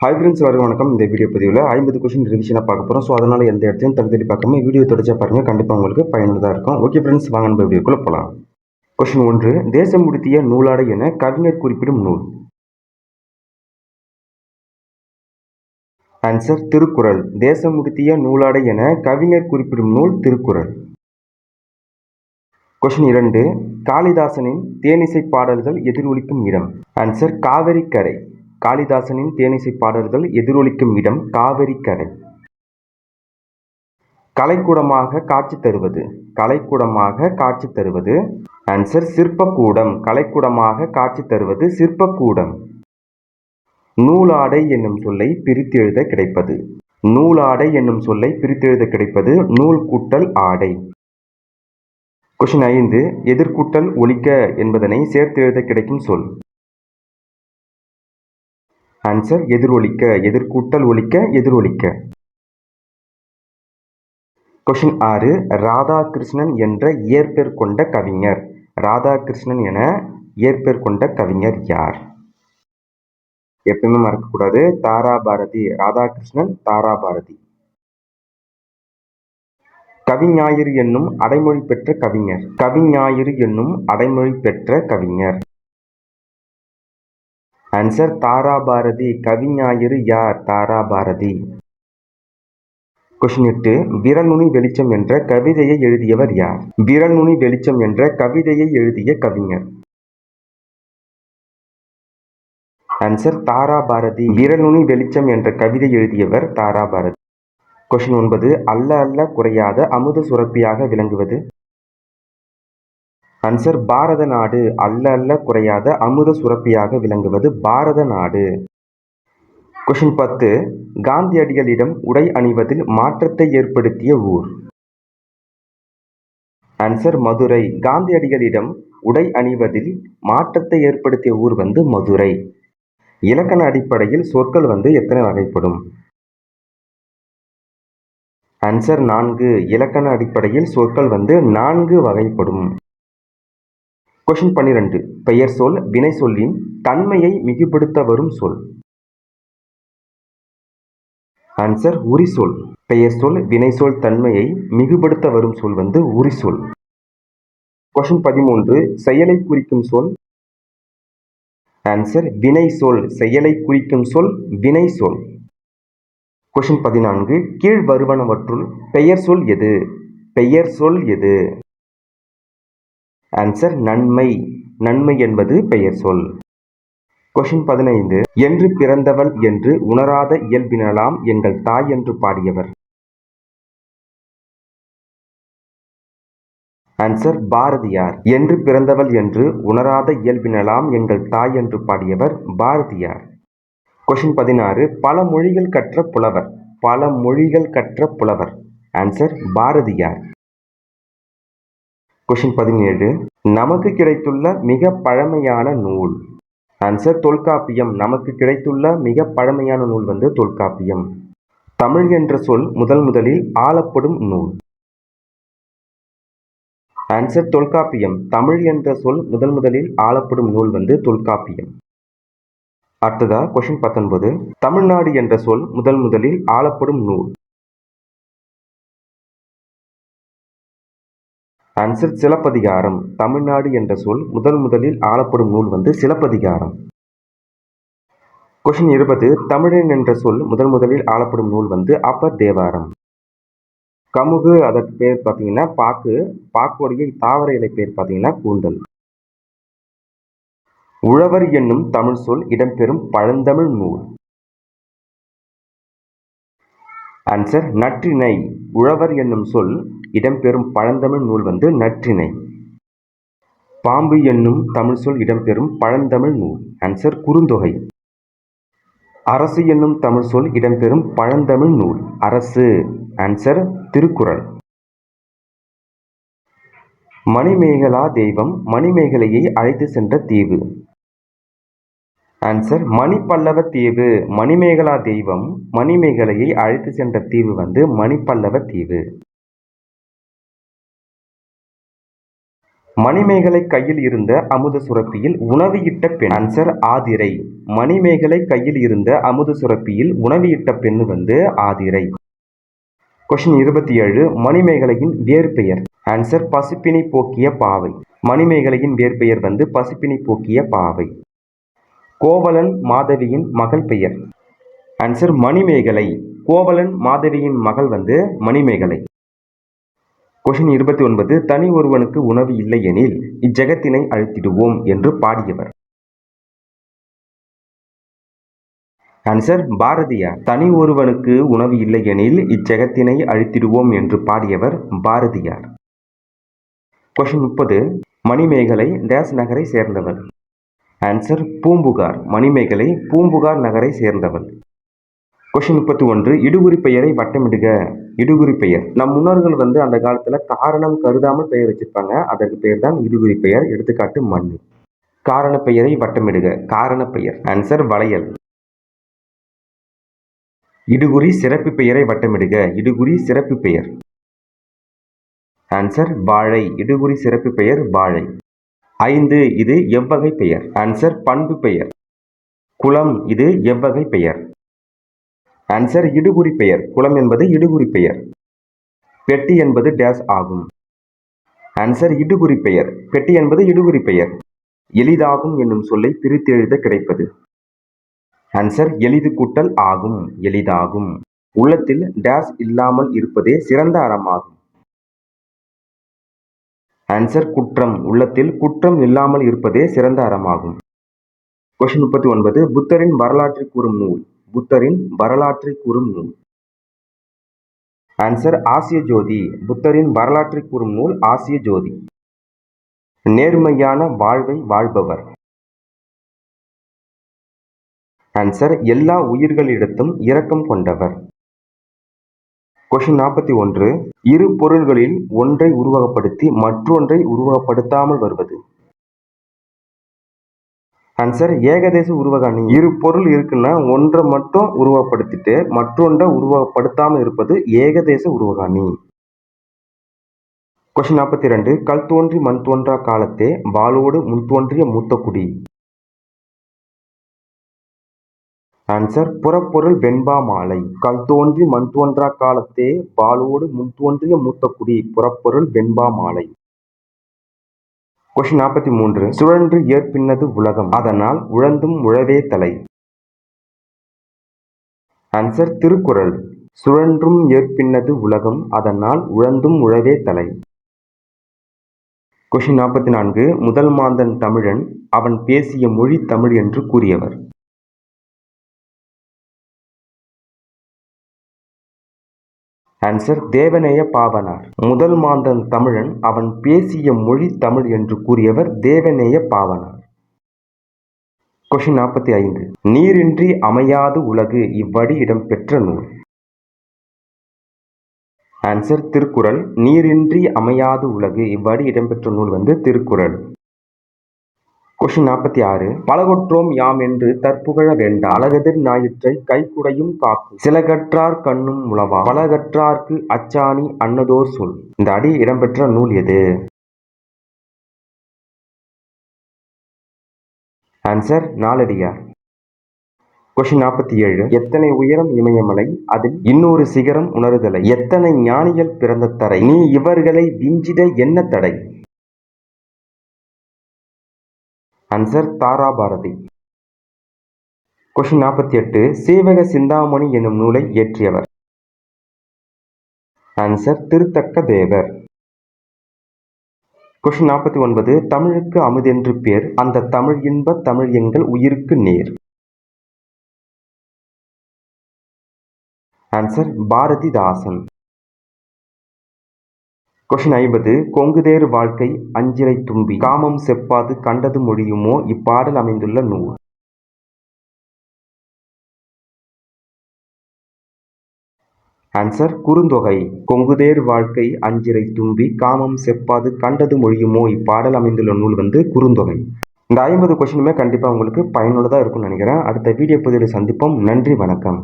Hi friends, வணக்கம். இந்த video பதிவில் 50 கொஸ்டின் ரிவிஷனாக பார்க்க போகிறோம். ஸோ அதனால் எந்த இடத்தையும் தள்ளி பார்க்காம வீடியோ தொடர்ச்சியாக பாருங்கள். கண்டிப்பாக உங்களுக்கு பயனுள்ளதாக இருக்கும். ஓகே ஃப்ரெண்ட்ஸ், வாங்க நம்ம வீடியோக்குள்ளே போகலாம். கொஸ்டின் 1, தேசம் உடுத்திய நூலாடை என கவிஞர் குறிப்பிடும் நூல். ஆன்சர் திருக்குறள். தேசம் உடுத்திய நூலாடை என கவிஞர் குறிப்பிடும் நூல் திருக்குறள். கொஸ்டின் 2, காளிதாசனின் தேனிசை பாடல்கள் எதிரொலிக்கும் இடம். ஆன்சர் காவிரி கரை. காளிதாசனின் தேனிசை பாடல்கள் எதிரொலிக்கும் இடம் காவிரி கரை. கலைக்கூடமாக காட்சி தருவது. கலைக்கூடமாக காட்சி தருவது. ஆன்சர் சிற்பக்கூடம். கலைக்கூடமாக காட்சி தருவது சிற்பக்கூடம். நூலாடை என்னும் சொல்லை பிரித்தெழுத கிடைப்பது. நூலாடை என்னும் சொல்லை பிரித்தெழுத கிடைப்பது நூல் கூட்டல் ஆடை. கொஸ்டின் 5, எதிர்கூட்டல் ஒலிக்க என்பதனை சேர்த்தெழுத கிடைக்கும் சொல். ஆன்சர் எதிரொலிக்க. எதிர்கூட்டல் ஒலிக்க எதிரொலிக்க. கொஸ்டின் 6, ராதாகிருஷ்ணன் என்ற இயற்பெயர் கொண்ட கவிஞர். ராதாகிருஷ்ணன் என இயற்பெயர் கொண்ட கவிஞர் யார்? எப்பயுமே மறக்கக்கூடாது. தாராபாரதி. ராதாகிருஷ்ணன் தாராபாரதி. கவிஞாயிறு என்னும் அடைமொழி பெற்ற கவிஞர். கவிஞாயிறு என்னும் அடைமொழி பெற்ற கவிஞர். ஆன்சர் தாராபாரதி. கவிஞாயிறு யார்? தாராபாரதி. கொஸ்டின் 8, விரல் நுனி வெளிச்சம் என்ற கவிதையை எழுதியவர் யார்? விரல் நுனி வெளிச்சம் என்ற கவிதையை எழுதிய கவிஞர். ஆன்சர் தாராபாரதி. விரல் நுனி வெளிச்சம் என்ற கவிதை எழுதியவர் தாராபாரதி. கொஸ்டின் 9, அல்ல அல்ல குறையாத அமுத சுரப்பியாக விளங்குவது. ஆன்சர் பாரத நாடு. அல்ல அல்ல குறையாத அமுத சுரப்பியாக விளங்குவது பாரத நாடு. கொஸ்டின் 10, காந்தியடிகளிடம் உடை அணிவதில் மாற்றத்தை ஏற்படுத்திய ஊர். ஆன்சர் மதுரை. காந்தியடிகளிடம் உடை அணிவதில் மாற்றத்தை ஏற்படுத்திய ஊர் மதுரை. இலக்கண அடிப்படையில் சொற்கள் எத்தனை வகைப்படும்? ஆன்சர் 4. இலக்கண அடிப்படையில் சொற்கள் 4 வகைப்படும். கொஸ்டின் 12, பெயர் சொல் வினை சொல்லின் தன்மையை மிகுபடுத்த வரும் சொல். ஆன்சர் உரிசொல். பெயர் சொல் வினை சொல் தன்மையை மிகுபடுத்த வரும் சொல் உரிசொல். கொஸ்டின் 13, செயலை குறிக்கும் சொல். ஆன்சர் வினை சொல். செயலை குறிக்கும் சொல் வினை சொல். கொஸ்டின் 14, கீழ் வருவனவற்றுள் பெயர் சொல் எது? பெயர் சொல் எது? ஆன்சர் நன்மை. நன்மை என்பது பெயர் சொல். கொஸ்டின் 15, என்று பிறந்தவள் என்று உணராத இயல்பினலாம் எங்கள் தாய் என்று பாடியவர். ஆன்சர் பாரதியார். என்று பிறந்தவள் என்று உணராத இயல்பினலாம் எங்கள் தாய் என்று பாடியவர் பாரதியார். கொஸ்டின் 16, பல மொழிகள் கற்ற புலவர். பல மொழிகள் கற்ற புலவர். ஆன்சர் பாரதியார். கொஸ்டின் 17, நமக்கு கிடைத்துள்ள மிக பழமையான நூல். ஆன்சர் தொல்காப்பியம். நமக்கு கிடைத்துள்ள மிக பழமையான நூல் தொல்காப்பியம். தமிழ் என்ற சொல் முதலில் ஆளப்படும் நூல். ஆன்சர் தொல்காப்பியம். தமிழ் என்ற சொல் முதலில் ஆளப்படும் நூல் தொல்காப்பியம். அடுத்ததா கொஸ்டின் 19, தமிழ்நாடு என்ற சொல் முதலில் ஆளப்படும் நூல். ஆன்சர் சிலப்பதிகாரம். தமிழ்நாடு என்ற சொல் முதலில் ஆளப்படும் நூல் சிலப்பதிகாரம். கொஸ்டின் 20, தமிழன் என்ற சொல் முதலில் ஆளப்படும் நூல் அப்பர் தேவாரம். கமுகு அதற்கு பேர் பார்த்தீங்கன்னா பாக்கு. பாக்குடைய தாவர இலை பேர் பார்த்தீங்கன்னா கூந்தல். உழவர் என்னும் தமிழ் சொல் இடம்பெறும் பழந்தமிழ் நூல். ஆன்சர் நற்றிணை. உழவர் என்னும் சொல் இடம்பெறும் பழந்தமிழ் நூல் நற்றிணை. பாம்பு என்னும் தமிழ் சொல் இடம்பெறும் பழந்தமிழ் நூல். ஆன்சர் குறுந்தொகை. அரசு என்னும் தமிழ் சொல் இடம்பெறும் பழந்தமிழ் நூல் அரசு. ஆன்சர் திருக்குறள். மணிமேகலா தெய்வம் மணிமேகலையை அழைத்து சென்ற தீவு. ஆன்சர் மணிப்பல்லவ தீவு. மணிமேகலா தெய்வம் மணிமேகலையை அழைத்து சென்ற தீவு மணிப்பல்லவ தீவு. மணிமேகலை கையில் இருந்த அமுத சுரப்பியில் உணவு இட்ட பெண். ஆன்சர் ஆதிரை. மணிமேகலை கையில் இருந்த அமுத சுரப்பியில் உணவு இட்ட பெண்ணு வந்து ஆதிரை. கொஸ்டின் 27. மணிமேகலையின் வேறு பெயர். ஆன்சர் பசுப்பினை போக்கிய பாவை. மணிமேகலையின் வேறு பெயர் வந்து பசுப்பினை போக்கிய பாவை. கோவலன் மாதவியின் மகள் பெயர். ஆன்சர் மணிமேகலை. கோவலன் மாதவியின் மகள் வந்து மணிமேகலை. கொஸ்டின் 29. தனி ஒருவனுக்கு உணவு இல்லை எனில் இஜகத்தினை அழித்திடுவோம் என்று பாடியவர். ஆன்சர் பாரதியார். தனி ஒருவனுக்கு உணவு இல்லை எனில் இஜகத்தினை அழித்திடுவோம் என்று பாடியவர் பாரதியார். கொஸ்டின் 30. மணிமேகலை டேஸ் நகரை சேர்ந்தவள். ஆன்சர் பூம்புகார். மணிமேகலை பூம்புகார் நகரை சேர்ந்தவள். கொஸ்டின் 31. இடுகுறி பெயரை வட்டமிடுக. இடுகுறி பெயர். நம் முன்னோர்கள் வந்து அந்த காலத்துல காரணம் கருதாமல் பெயர் வச்சிருப்பாங்க. அதற்கு பெயர் தான் இடுகுறி பெயர். எடுத்துக்காட்டு மண்ணு. காரண பெயரை வட்டமிடுக. காரண பெயர். ஆன்சர் வளையல். இடுகுறி சிறப்பு பெயரை வட்டமிடுக. இடுகுறி சிறப்பு பெயர். ஆன்சர் வாழை. இடுகுறி சிறப்பு பெயர் வாழை. 5. இது எவ்வகை பெயர். ஆன்சர் பண்பு பெயர். குளம் இது எவ்வகை பெயர். ஆன்சர் இடுகுறி பெயர். குளம் என்பது இடுகுறி பெயர். பெட்டி என்பது டேஸ் ஆகும். ஆன்சர் இடுகுறி பெயர். பெட்டி என்பது இடுகுறி பெயர். எளிதாகும் என்னும் சொல்லை பிரித்து எழுத கிடைப்பது. ஆன்சர் எளிது கூட்டல் ஆகும். எளிதாகும். உள்ளத்தில் டேஸ் இல்லாமல் இருப்பதே சிறந்த அறமாகும். ஆன்சர் குற்றம். உள்ளத்தில் குற்றம் இல்லாமல் இருப்பதே சிறந்த அறமாகும். கொஸ்டின் 39. புத்தரின் வரலாற்றை கூறும் நூல். புத்தரின் வரலாற்றை கூறும் நூல். ஆன்சர் ஆசிய ஜோதி. புத்தரின் வரலாற்றை கூறும் நூல் ஆசிய ஜோதி. நேர்மையான வாழ்வை வாழ்பவர். ஆன்சர் எல்லா உயிர்களிடத்தும் இரக்கம் கொண்டவர். கொஸ்டின் 41. இரு பொருள்களில் ஒன்றை உருவகப்படுத்தி மற்றொன்றை உருவகப்படுத்தாமல் வருவது. ஆன்சர் ஏகதேச உருவகாணி. இரு பொருள் இருக்குன்னா ஒன்றை மட்டும் உருவப்படுத்திட்டு மற்றொன்றை உருவப்படுத்தாமல் இருப்பது ஏகதேச உருவகாணி. கொஸ்டின் 42. கல் தோன்றி மண் தோன்றா காலத்தே வாளோடு முன் தோன்றிய மூத்த குடி. ஆன்சர் புறப்பொருள் வெண்பா மாலை. கல் தோன்றி மண் தோன்றா காலத்தே வாளோடு முன் தோன்றிய மூத்த குடி புறப்பொருள் வெண்பா மாலை. கொஸ்டின் 43. சுழன்று ஏற்பின்னது உலகம் அதனால் உழந்தும் உழவே தலை. ஆன்சர் திருக்குறள். சுழன்றும் ஏற்பின்னது உலகம் அதனால் உழந்தும் உழவே தலை. கொஸ்டின் 44. முதல் மாந்தன் தமிழன் அவன் பேசிய மொழி தமிழ் என்று கூறியவர். ஆன்சர் தேவநேய பாவாணர். முதல் மாந்தன் தமிழன் அவன் பேசிய மொழி தமிழ் என்று கூறியவர் தேவநேய பாவாணர். கொஸ்டின் 45. நீரின்றி அமையாது உலகு இவ்வடி இடம்பெற்ற நூல். ஆன்சர் திருக்குறள். நீரின்றி அமையாது உலகு இவ்வடி இடம்பெற்ற நூல் வந்து திருக்குறள். கொஸ்டின் 46. பலகொற்றோம் யாம் என்று தற்புகழ வேண்டா அழகதிர் ஞாயிற்றை கைக்குடையும் காக்கும் சிலகற்றார் கண்ணும் உளவா பலகற்றார்க்கு அச்சாணி அன்னதோர் சொல். இந்த அடி இடம்பெற்ற நூல் எது? ஆன்சர் நாலடியார். கொஸ்டின் 47. எத்தனை உயரம் இமயமலை அதில் இன்னொரு சிகரம் உணருதலை எத்தனை ஞானிகள் பிறந்த தரை நீ இவர்களை விஞ்சிட என்ன தடை. ஆன்சர் தாராபாரதி. கொஸ்டின் 48. சீவக சிந்தாமணி எனும் நூலை இயற்றியவர். ஆன்சர் திருத்தக்க தேவர். கொஸ்டின் 49. தமிழுக்கு அமுதென்று பேர் அந்த தமிழ் இன்ப தமிழ் எங்கள் உயிருக்கு நேர். ஆன்சர் பாரதிதாசன். கொஸ்டின் 50. கொங்குதேறு வாழ்க்கை அஞ்சிலை தும்பி காமம் செப்பாது கண்டது மொழியுமோ இப்பாடல் அமைந்துள்ள நூல். ஆன்சர் குறுந்தொகை. கொங்குதேறு வாழ்க்கை அஞ்சிலை தும்பி காமம் செப்பாது கண்டது மொழியுமோ இப்பாடல் அமைந்துள்ள நூல் வந்து குறுந்தொகை. இந்த 50 கொஸ்டினுமே கண்டிப்பாக உங்களுக்கு பயனுள்ளதாக இருக்கும்னு நினைக்கிறேன். அடுத்த வீடியோ பதிவில் சந்திப்போம். நன்றி, வணக்கம்.